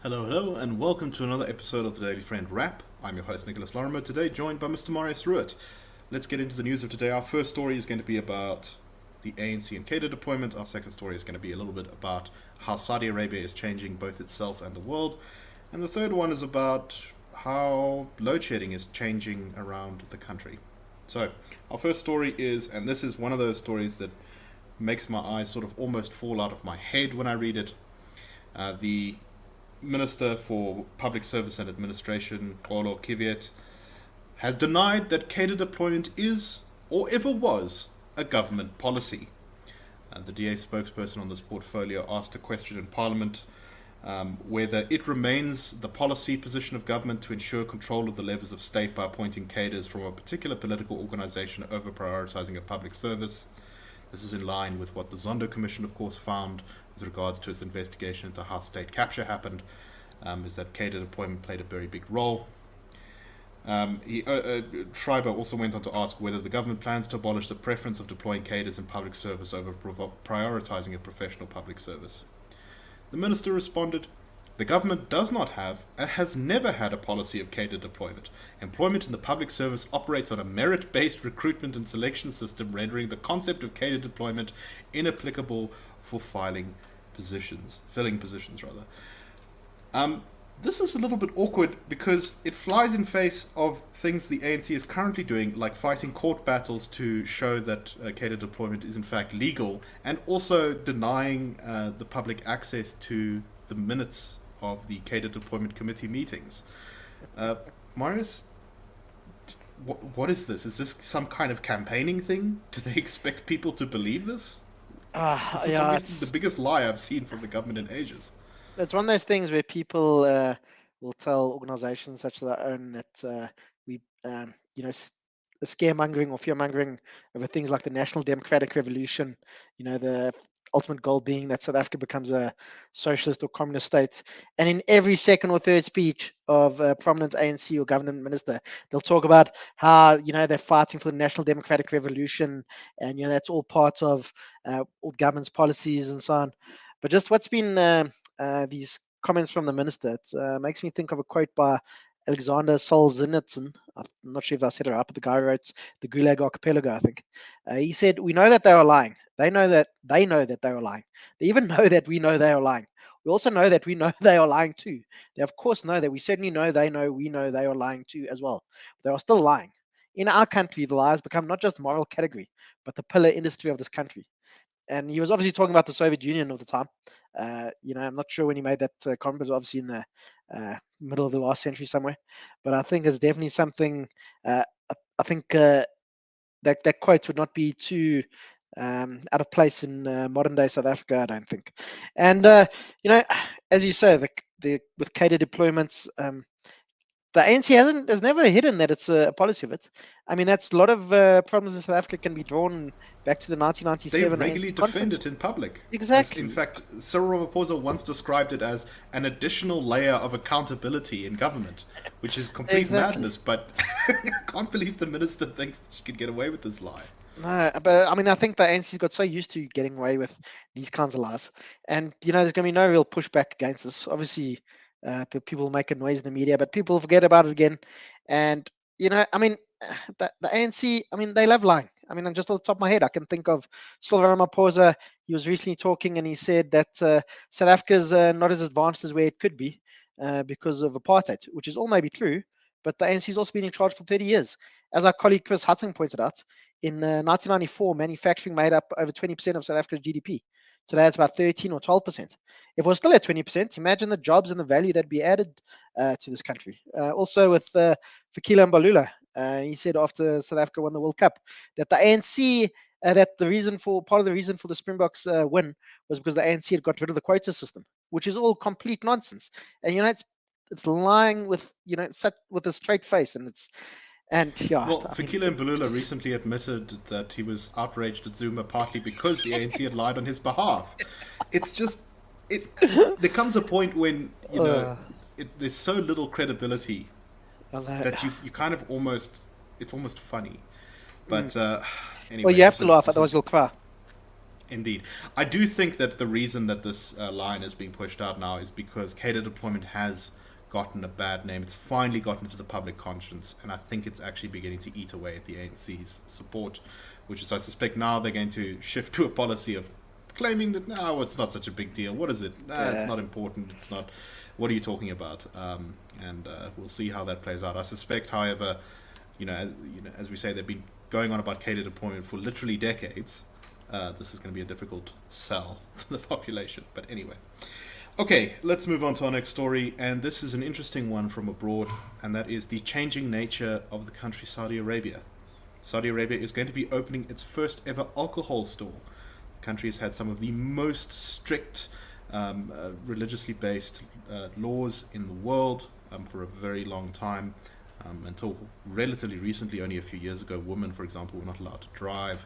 Hello, and welcome to another episode of the Daily Friend Wrap. I'm your host, Nicholas Lorimer, today joined by Mr. Marius Roodt. Let's get into the news of today. Our first story is going to be about the ANC and cadre deployment. Our second story is going to be a little bit about how Saudi Arabia is changing both itself and the world. And the third one is about how load shedding is changing around the country. So, our first story is, and this is one of those stories that makes my eyes sort of almost fall out of my head when I read it. The Minister for Public Service and Administration, Kiviet, has denied that cadre deployment is, or ever was, a government policy. The DA spokesperson on this portfolio asked a question in Parliament whether it remains the policy position of government to ensure control of the levers of state by appointing cadres from a particular political organisation over prioritising a public service. This is in line with what the Zondo Commission, of course, found with regards to its investigation into how state capture happened, is that cadre deployment played a very big role. Schreiber also went on to ask whether the government plans to abolish the preference of deploying cadres in public service over prioritising a professional public service. The minister responded, "The government does not have and has never had a policy of cadre deployment. Employment in the public service operates on a merit-based recruitment and selection system, rendering the concept of cadre deployment inapplicable for filling positions. This is a little bit awkward because it flies in face of things the ANC is currently doing, like fighting court battles to show that cadre deployment is in fact legal, and also denying the public access to the minutes of the cadre deployment committee meetings. Marius, what is this? Is this some kind of campaigning thing? Do they expect people to believe this? This is obviously the biggest lie I've seen from the government in ages. It's one of those things where people will tell organizations such as our own that scaremongering or fearmongering over things like the National Democratic Revolution, the ultimate goal being that South Africa becomes a socialist or communist state. And in every second or third speech of a prominent ANC or government minister, they'll talk about how, they're fighting for the National Democratic Revolution, and, that's all part of all government's policies and so on. But just what's been these comments from the minister, it makes me think of a quote by Alexander Solzhenitsyn. I'm not sure if I said it right, but the guy who wrote the Gulag Archipelago, I think. He said, "We know that they are lying. They know that they are lying. They even know that we know they are lying. We also know that we know they are lying too. They of course know that we certainly know they know we know they are lying too as well. They are still lying. In our country, the lies become not just moral category, but the pillar industry of this country." And he was obviously talking about the Soviet Union of the time. I'm not sure when he made that comment, but it was obviously in the middle of the last century somewhere. But I think it's definitely something. I think that quote would not be too out of place in modern day South Africa, I don't think. And as you say, with cadre deployments. The ANC has never hidden that it's a policy of it. I mean, that's a lot of problems in South Africa can be drawn back to the 1997. They regularly defend it in public. Exactly. In fact, Cyril Ramaphosa once described it as an additional layer of accountability in government, which is complete madness. But I can't believe the minister thinks that she could get away with this lie. No, but I mean, I think the ANC's got so used to getting away with these kinds of lies, and there's going to be no real pushback against this. Obviously, the people make a noise in the media, but people forget about it again. And I mean, the ANC, I mean, they love lying. I mean, just off the top of my head, I can think of Cyril Ramaphosa. He was recently talking, and he said that South Africa's not as advanced as where it could be because of apartheid, which is all maybe true. But the ANC's also been in charge for 30 years. As our colleague Chris Hudson pointed out, in 1994, manufacturing made up over 20% of South Africa's GDP. Today, it's about 13 or 12%. If we're still at 20%, imagine the jobs and the value that'd be added to this country. Also, with Fikile Mbalula, he said after South Africa won the World Cup that the ANC, that part of the reason for the Springboks win was because the ANC had got rid of the quota system, which is all complete nonsense. And it's lying with with a straight face, and it's. Well, Fikile Mbalula recently admitted that he was outraged at Zuma partly because the ANC had lied on his behalf. It's just, there comes a point when, there's so little credibility that you kind of it's almost funny. But anyway. Well, you have to laugh, otherwise you'll cry. Indeed. I do think that the reason that this line is being pushed out now is because cadre deployment has gotten a bad name. It's finally gotten into the public conscience, and I think it's actually beginning to eat away at the ANC's support, which is, I suspect, now they're going to shift to a policy of claiming that, no, it's not such a big deal. What is it? It's Yeah, not important. It's not. What are you talking about? And we'll see how that plays out. I suspect, however, as we say, they've been going on about cadre deployment for literally decades. This is going to be a difficult sell to the population. But anyway. Okay, let's move on to our next story. And this is an interesting one from abroad, and that is the changing nature of the country Saudi Arabia. Saudi Arabia is going to be opening its first ever alcohol store. The country has had some of the most strict religiously based laws in the world for a very long time. Until relatively recently, only a few years ago, women, for example, were not allowed to drive.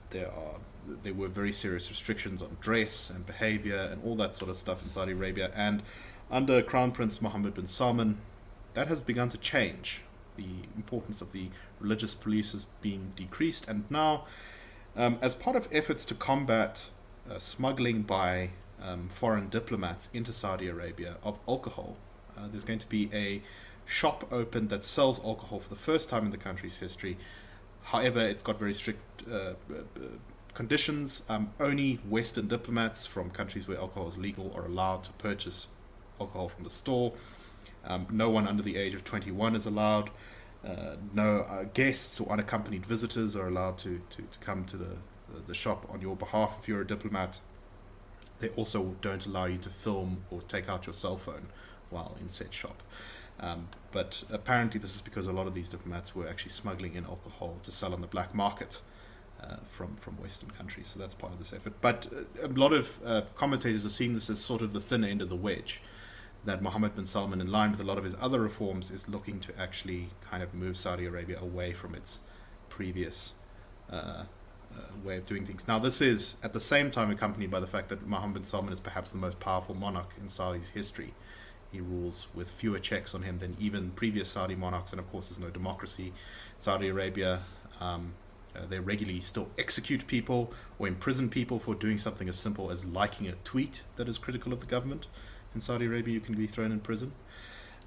There were very serious restrictions on dress and behavior and all that sort of stuff in Saudi Arabia. And under Crown Prince Mohammed bin Salman, that has begun to change. The importance of the religious police has been decreased, and now, as part of efforts to combat smuggling by foreign diplomats into Saudi Arabia of alcohol, there's going to be a shop opened that sells alcohol for the first time in the country's history. However, it's got very strict conditions. Only Western diplomats from countries where alcohol is legal are allowed to purchase alcohol from the store. No one under the age of 21 is allowed. No guests or unaccompanied visitors are allowed to come to the shop on your behalf if you're a diplomat. They also don't allow you to film or take out your cell phone while in said shop. But apparently this is because a lot of these diplomats were actually smuggling in alcohol to sell on the black market from Western countries. So that's part of this effort. But a lot of commentators are seeing this as sort of the thin end of the wedge, that Mohammed bin Salman, in line with a lot of his other reforms, is looking to actually kind of move Saudi Arabia away from its previous way of doing things. Now, this is at the same time accompanied by the fact that Mohammed bin Salman is perhaps the most powerful monarch in Saudi's history. He rules with fewer checks on him than even previous Saudi monarchs, and of course there's no democracy in Saudi Arabia. They regularly still execute people or imprison people for doing something as simple as liking a tweet that is critical of the government. In Saudi Arabia, you can be thrown in prison.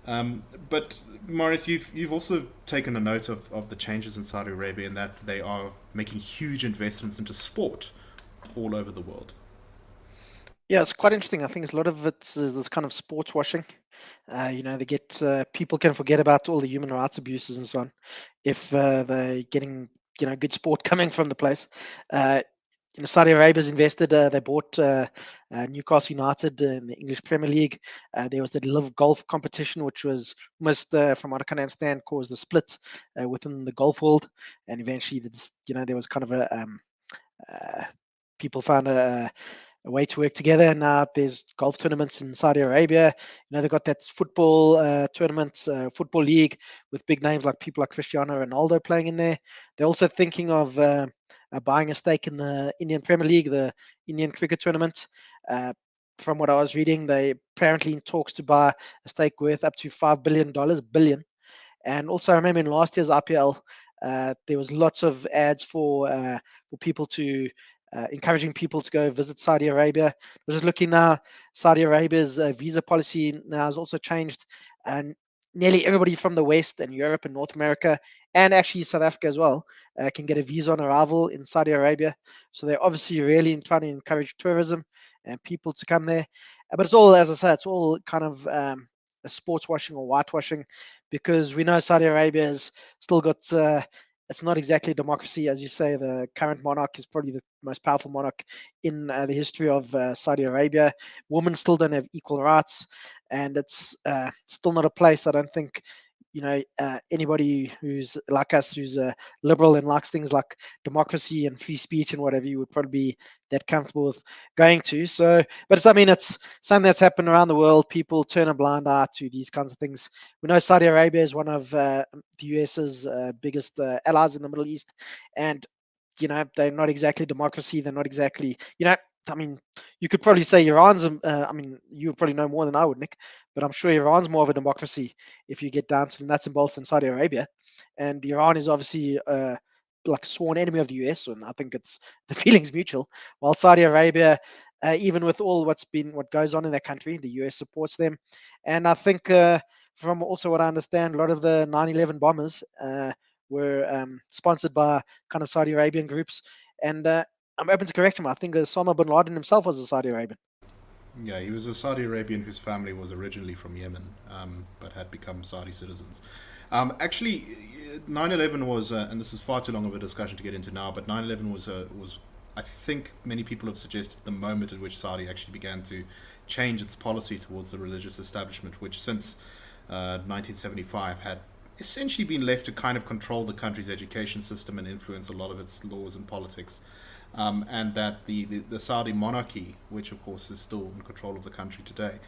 But Marius, you've also taken a note of the changes in Saudi Arabia, in that they are making huge investments into sport all over the world. Yeah, it's quite interesting. I think a lot of it is this kind of sports washing. They get people can forget about all the human rights abuses and so on if they're getting good sport coming from the place. Uh, Saudi Arabia's invested. They bought Newcastle United in the English Premier League. There was the Live Golf competition, which was almost, from what I can understand, caused a split within the golf world, and eventually, there was kind of uh, people found a way to work together. And now there's golf tournaments in Saudi Arabia. They've got that football tournament, football league with big names like people like Cristiano Ronaldo playing in there. They're also thinking of buying a stake in the Indian Premier League, the Indian cricket tournament. From what I was reading, they apparently in talks to buy a stake worth up to $5 billion. And also, I remember in last year's IPL, there was lots of ads for people to encouraging people to go visit Saudi Arabia. I was just looking now, Saudi Arabia's visa policy now has also changed, and nearly everybody from the West and Europe and North America, and actually South Africa as well, can get a visa on arrival in Saudi Arabia. So they're obviously really trying to encourage tourism and people to come there. But it's all, as I said, it's all kind of a sports washing or whitewashing, because we know Saudi Arabia has still got it's not exactly a democracy. As you say, the current monarch is probably the most powerful monarch in the history of Saudi Arabia. Women still don't have equal rights, and it's still not a place, I don't think, anybody who's like us, who's liberal and likes things like democracy and free speech and whatever, you would probably be that comfortable with going to. So, but it's something that's happened around the world. People turn a blind eye to these kinds of things. We know Saudi Arabia is one of the US's biggest allies in the Middle East, and they're not exactly democracy. They're not exactly, I mean, you could probably say Iran's, you would probably know more than I would, Nick, but I'm sure Iran's more of a democracy if you get down to the nuts and bolts in Saudi Arabia. And Iran is obviously like sworn enemy of the US, and I think it's the feeling's mutual. While Saudi Arabia, even with all what goes on in that country, the US supports them, and I think from also what I understand, a lot of the 9/11 bombers were sponsored by kind of Saudi Arabian groups, and I'm open to correct him. I think Osama bin Laden himself was a Saudi Arabian. Yeah, he was a Saudi Arabian whose family was originally from Yemen, but had become Saudi citizens. Actually, 9/11 was, and this is far too long of a discussion to get into now, but 9/11 was, I think many people have suggested, the moment at which Saudi actually began to change its policy towards the religious establishment, which since 1975 had essentially been left to kind of control the country's education system and influence a lot of its laws and politics. And that the Saudi monarchy, which of course is still in control of the country today,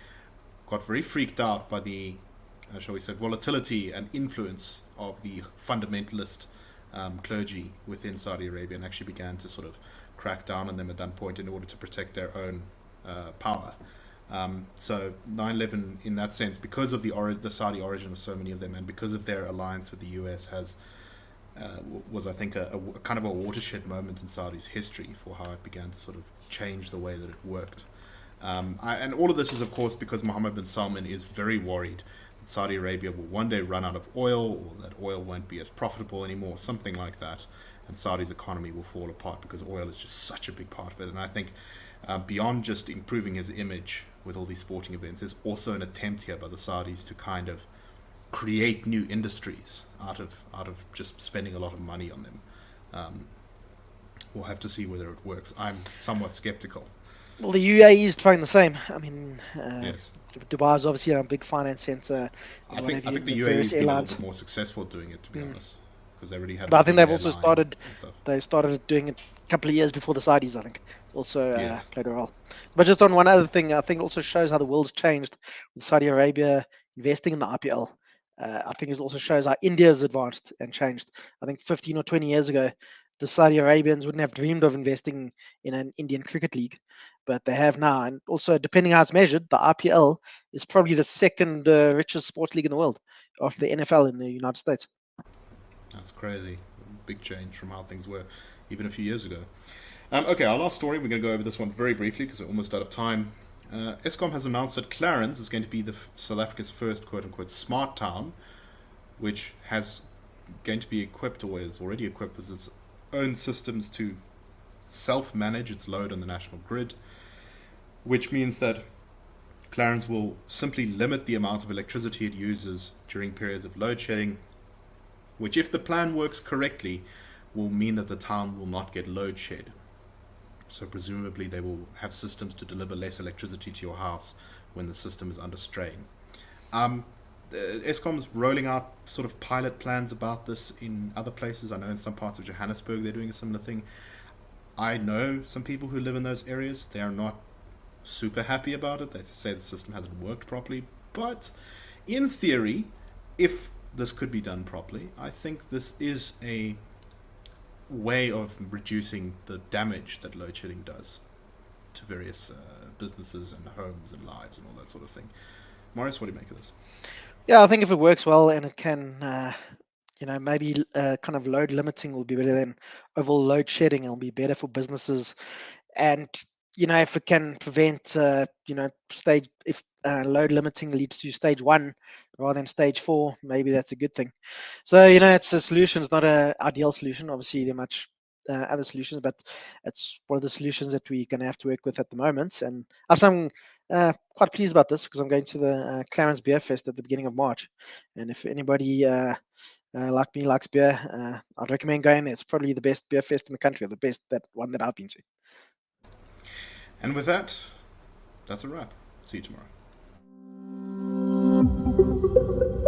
got very freaked out by the, shall we say, volatility and influence of the fundamentalist clergy within Saudi Arabia, and actually began to sort of crack down on them at that point in order to protect their own power. So 9/11, in that sense, because of the Saudi origin of so many of them, and because of their alliance with the US, was, I think, a kind of a watershed moment in Saudi's history for how it began to sort of change the way that it worked. And all of this is, of course, because Mohammed bin Salman is very worried that Saudi Arabia will one day run out of oil, or that oil won't be as profitable anymore, something like that, and Saudi's economy will fall apart because oil is just such a big part of it. And I think beyond just improving his image with all these sporting events, there's also an attempt here by the Saudis to kind of create new industries out of just spending a lot of money on them. We'll have to see whether it works. I'm somewhat skeptical. Well, the UAE is trying the same. I mean, Yes, Dubai is obviously a big finance center. I think the UAE has been a little bit more successful doing it, to be honest, because they already had. But I think they've also started. They started doing it a couple of years before the Saudis, I think. Also Yes. played a role. But just on one other thing, I think it also shows how the world's changed with Saudi Arabia investing in the IPL. I think it also shows how India's advanced and changed. I think 15 or 20 years ago, the Saudi Arabians wouldn't have dreamed of investing in an Indian cricket league, but they have now. And also, depending how it's measured, the IPL is probably the second richest sports league in the world after the NFL in the United States. That's crazy. Big change from how things were even a few years ago. Okay, our last story, we're going to go over this one very briefly because we're almost out of time. Eskom has announced that Clarence is going to be South Africa's first quote-unquote smart town, which has going to be equipped, or is already equipped, with its own systems to self-manage its load on the national grid, which means that Clarence will simply limit the amount of electricity it uses during periods of load shedding, which, if the plan works correctly, will mean that the town will not get load shed. So presumably they will have systems to deliver less electricity to your house when the system is under strain. Eskom's rolling out sort of pilot plans about this in other places. I know in some parts of Johannesburg they're doing a similar thing. I know some people who live in those areas. They are not super happy about it. They say the system hasn't worked properly. But in theory, if this could be done properly, I think this is a way of reducing the damage that load shedding does to various businesses and homes and lives and all that sort of thing. Marius, what do you make of this? Yeah, I think if it works well and it can, maybe kind of load limiting will be better than overall load shedding. It'll be better for businesses, and if it can prevent, if load limiting leads to stage 1 rather than stage 4, maybe that's a good thing. So, it's a solution. It's not an ideal solution. Obviously, there are much other solutions, but it's one of the solutions that we're going to have to work with at the moment. And I'm quite pleased about this because I'm going to the Clarence Beer Fest at the beginning of March. And if anybody like me likes beer, I'd recommend going there. It's probably the best beer fest in the country, or the best one that I've been to. And with that, that's a wrap. See you tomorrow.